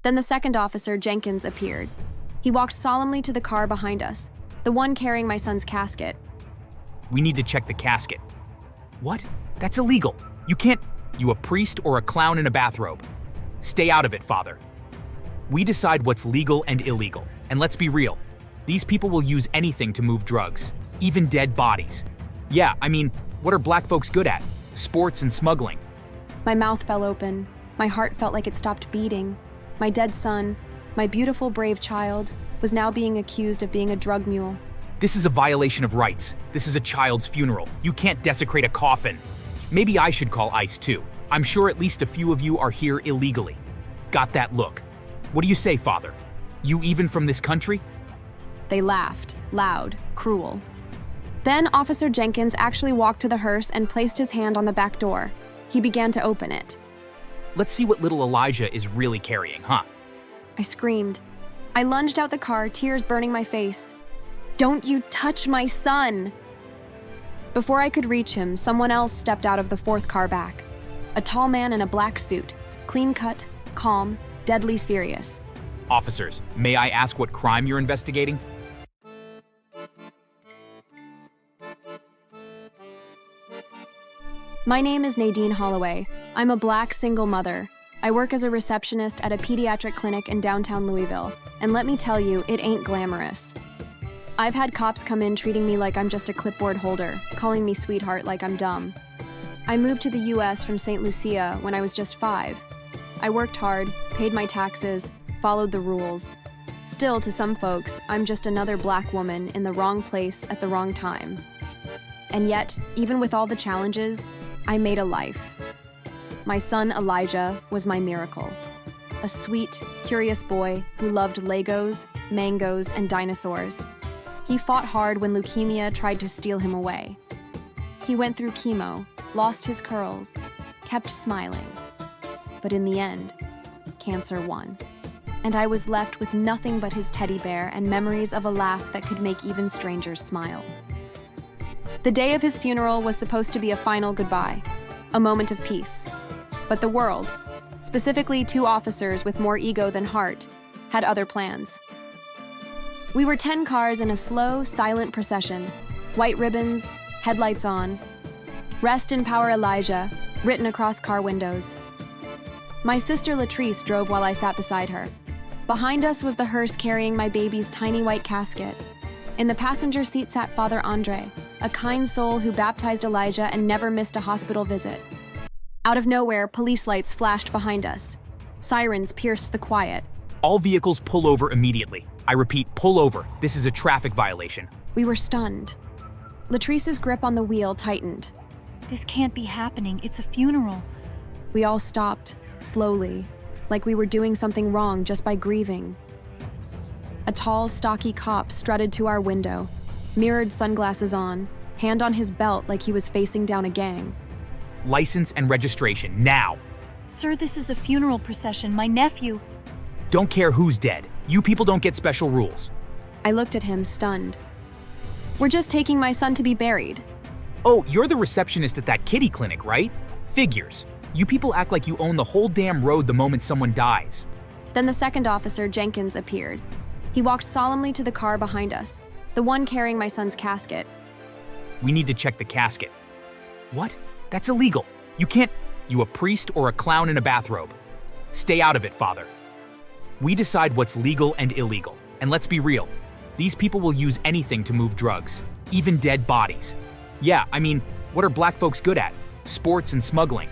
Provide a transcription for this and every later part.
Then the second officer, Jenkins, appeared. He walked solemnly to the car behind us, the one carrying my son's casket. We need to check the casket. What? That's illegal. You can't. You a priest or a clown in a bathrobe? Stay out of it, Father. We decide what's legal and illegal. And let's be real. These people will use anything to move drugs, even dead bodies. Yeah, I mean, what are black folks good at? Sports and smuggling. My mouth fell open. My heart felt like it stopped beating. My dead son, my beautiful, brave child, was now being accused of being a drug mule. This is a violation of rights. This is a child's funeral. You can't desecrate a coffin. Maybe I should call ICE too. I'm sure at least a few of you are here illegally. Got that look. What do you say, Father? You even from this country? They laughed, loud, cruel. Then Officer Jenkins actually walked to the hearse and placed his hand on the back door. He began to open it. Let's see what little Elijah is really carrying, huh? I screamed. I lunged out the car, tears burning my face. "Don't you touch my son!" Before I could reach him, someone else stepped out of the fourth car back. A tall man in a black suit, clean-cut, calm, deadly serious. Officers, may I ask what crime you're investigating? My name is Nadine Holloway. I'm a black single mother. I work as a receptionist at a pediatric clinic in downtown Louisville, and let me tell you, it ain't glamorous. I've had cops come in treating me like I'm just a clipboard holder, calling me sweetheart like I'm dumb. I moved to the US from St. Lucia when I was just 5. I worked hard, paid my taxes, followed the rules. Still, to some folks, I'm just another black woman in the wrong place at the wrong time. And yet, even with all the challenges, I made a life. My son Elijah was my miracle. A sweet, curious boy who loved Legos, mangoes, and dinosaurs. He fought hard when leukemia tried to steal him away. He went through chemo, lost his curls, kept smiling. But in the end, cancer won. And I was left with nothing but his teddy bear and memories of a laugh that could make even strangers smile. The day of his funeral was supposed to be a final goodbye, a moment of peace. But the world, specifically 2 officers with more ego than heart, had other plans. We were 10 cars in a slow, silent procession, white ribbons, headlights on. "Rest in power, Elijah," written across car windows. My sister Latrice drove while I sat beside her. Behind us was the hearse carrying my baby's tiny white casket. In the passenger seat sat Father Andre, a kind soul who baptized Elijah and never missed a hospital visit. Out of nowhere, police lights flashed behind us. Sirens pierced the quiet. All vehicles pull over immediately. I repeat, pull over. This is a traffic violation. We were stunned. Latrice's grip on the wheel tightened. This can't be happening. It's a funeral. We all stopped, slowly, like we were doing something wrong just by grieving. A tall, stocky cop strutted to our window, mirrored sunglasses on, hand on his belt like he was facing down a gang. License and registration, now. Sir, this is a funeral procession. My nephew. Don't care who's dead. You people don't get special rules. I looked at him, stunned. "We're just taking my son to be buried." Oh, you're the receptionist at that kiddie clinic, right? Figures. You people act like you own the whole damn road the moment someone dies. Then the second officer, Jenkins, appeared. He walked solemnly to the car behind us, the one carrying my son's casket. We need to check the casket. What? That's illegal. You can't. You a priest or a clown in a bathrobe? Stay out of it, Father. We decide what's legal and illegal. And let's be real. These people will use anything to move drugs, even dead bodies. Yeah, I mean, what are black folks good at? Sports and smuggling.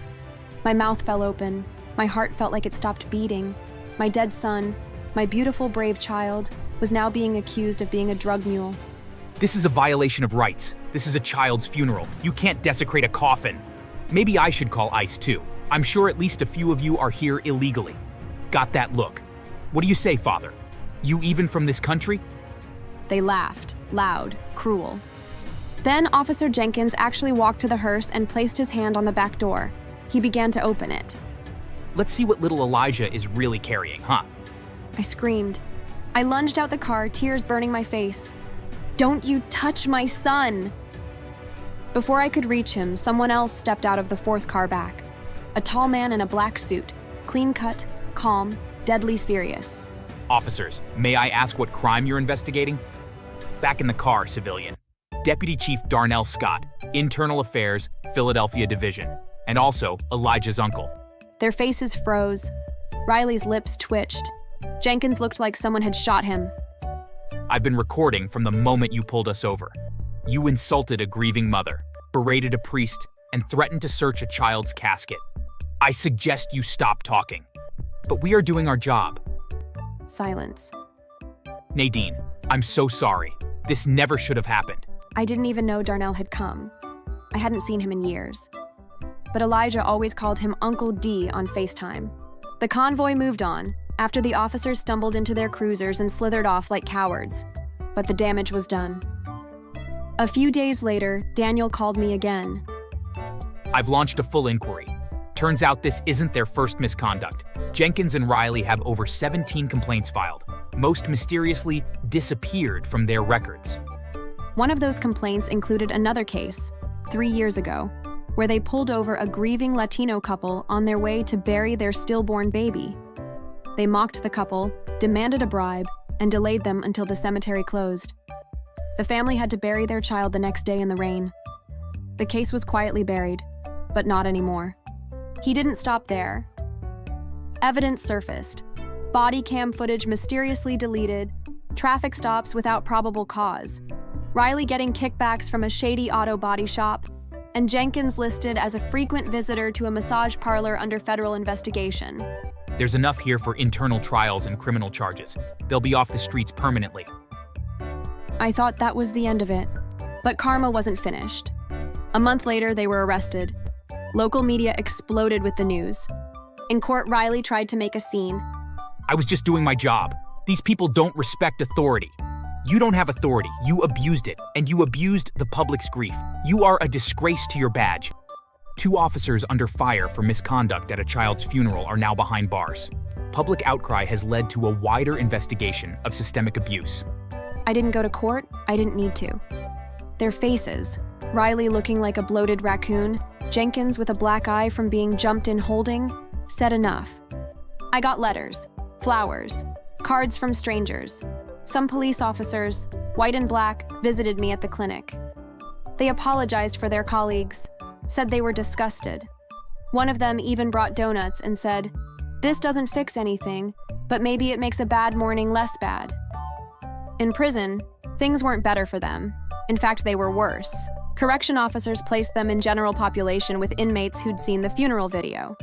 My mouth fell open. My heart felt like it stopped beating. My dead son, my beautiful, brave child, was now being accused of being a drug mule. This is a violation of rights. This is a child's funeral. You can't desecrate a coffin. Maybe I should call ICE too. I'm sure at least a few of you are here illegally. Got that look. What do you say, Father? You even from this country? They laughed, loud, cruel. Then Officer Jenkins actually walked to the hearse and placed his hand on the back door. He began to open it. Let's see what little Elijah is really carrying, huh? I screamed. I lunged out the car, tears burning my face. "Don't you touch my son!" Before I could reach him, someone else stepped out of the fourth car back. A tall man in a black suit, clean-cut, calm, deadly serious. Officers, may I ask what crime you're investigating? Back in the car, civilian. Deputy Chief Darnell Scott, Internal Affairs, Philadelphia Division, and also Elijah's uncle. Their faces froze. Riley's lips twitched. Jenkins looked like someone had shot him. I've been recording from the moment you pulled us over. You insulted a grieving mother, berated a priest, and threatened to search a child's casket. I suggest you stop talking. But we are doing our job. Silence. Nadine, I'm so sorry. This never should have happened. I didn't even know Darnell had come. I hadn't seen him in years. But Elijah always called him Uncle D on FaceTime. The convoy moved on, after the officers stumbled into their cruisers and slithered off like cowards. But the damage was done. A few days later, Daniel called me again. I've launched a full inquiry. Turns out this isn't their first misconduct. Jenkins and Riley have over 17 complaints filed. Most mysteriously disappeared from their records. One of those complaints included another case, 3 years ago, where they pulled over a grieving Latino couple on their way to bury their stillborn baby. They mocked the couple, demanded a bribe, and delayed them until the cemetery closed. The family had to bury their child the next day in the rain. The case was quietly buried, but not anymore. He didn't stop there. Evidence surfaced. Body cam footage mysteriously deleted, traffic stops without probable cause, Riley getting kickbacks from a shady auto body shop, and Jenkins listed as a frequent visitor to a massage parlor under federal investigation. There's enough here for internal trials and criminal charges. They'll be off the streets permanently. I thought that was the end of it, but karma wasn't finished. A month later, they were arrested. Local media exploded with the news. In court, Riley tried to make a scene. I was just doing my job. These people don't respect authority. You don't have authority. You abused it, and you abused the public's grief. You are a disgrace to your badge. 2 officers under fire for misconduct at a child's funeral are now behind bars. Public outcry has led to a wider investigation of systemic abuse. I didn't go to court. I didn't need to. Their faces, Riley looking like a bloated raccoon, Jenkins with a black eye from being jumped in holding, said enough. I got letters, flowers, cards from strangers. Some police officers, white and black, visited me at the clinic. They apologized for their colleagues, said they were disgusted. One of them even brought donuts and said, "This doesn't fix anything, but maybe it makes a bad morning less bad." In prison, things weren't better for them. In fact, they were worse. Correction officers placed them in general population with inmates who'd seen the funeral video.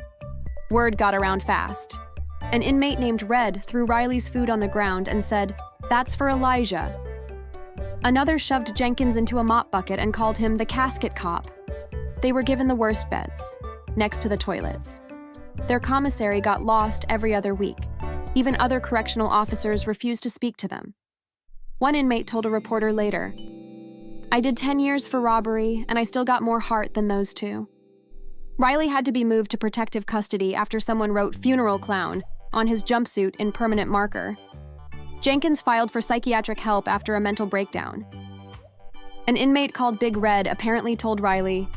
Word got around fast. An inmate named Red threw Riley's food on the ground and said, "That's for Elijah." Another shoved Jenkins into a mop bucket and called him the casket cop. They were given the worst beds, next to the toilets. Their commissary got lost every other week. Even other correctional officers refused to speak to them. One inmate told a reporter later, "I did 10 years for robbery, and I still got more heart than those 2. Riley had to be moved to protective custody after someone wrote "funeral clown" on his jumpsuit in permanent marker. Jenkins filed for psychiatric help after a mental breakdown. An inmate called Big Red apparently told Riley,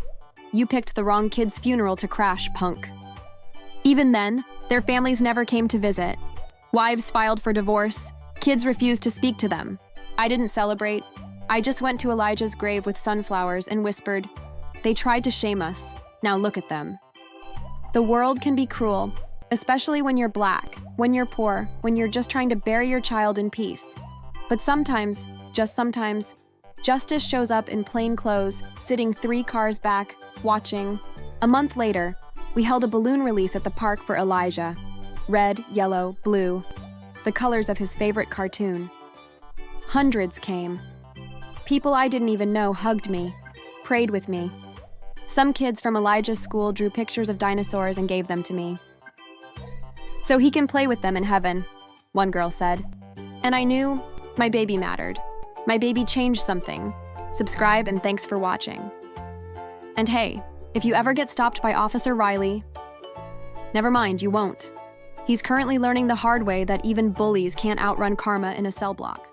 "You picked the wrong kid's funeral to crash, punk." Even then, their families never came to visit. Wives filed for divorce. Kids refused to speak to them. I didn't celebrate. I just went to Elijah's grave with sunflowers and whispered, "They tried to shame us. Now look at them." The world can be cruel, especially when you're black, when you're poor, when you're just trying to bury your child in peace. But sometimes, just sometimes, justice shows up in plain clothes, sitting 3 cars back, watching. A month later, we held a balloon release at the park for Elijah. Red, yellow, blue, the colors of his favorite cartoon. Hundreds came. People I didn't even know hugged me, prayed with me. Some kids from Elijah's school drew pictures of dinosaurs and gave them to me. "So he can play with them in heaven," one girl said. And I knew my baby mattered. My baby changed something. Subscribe and thanks for watching. And hey, if you ever get stopped by Officer Riley, never mind, you won't. He's currently learning the hard way that even bullies can't outrun karma in a cell block.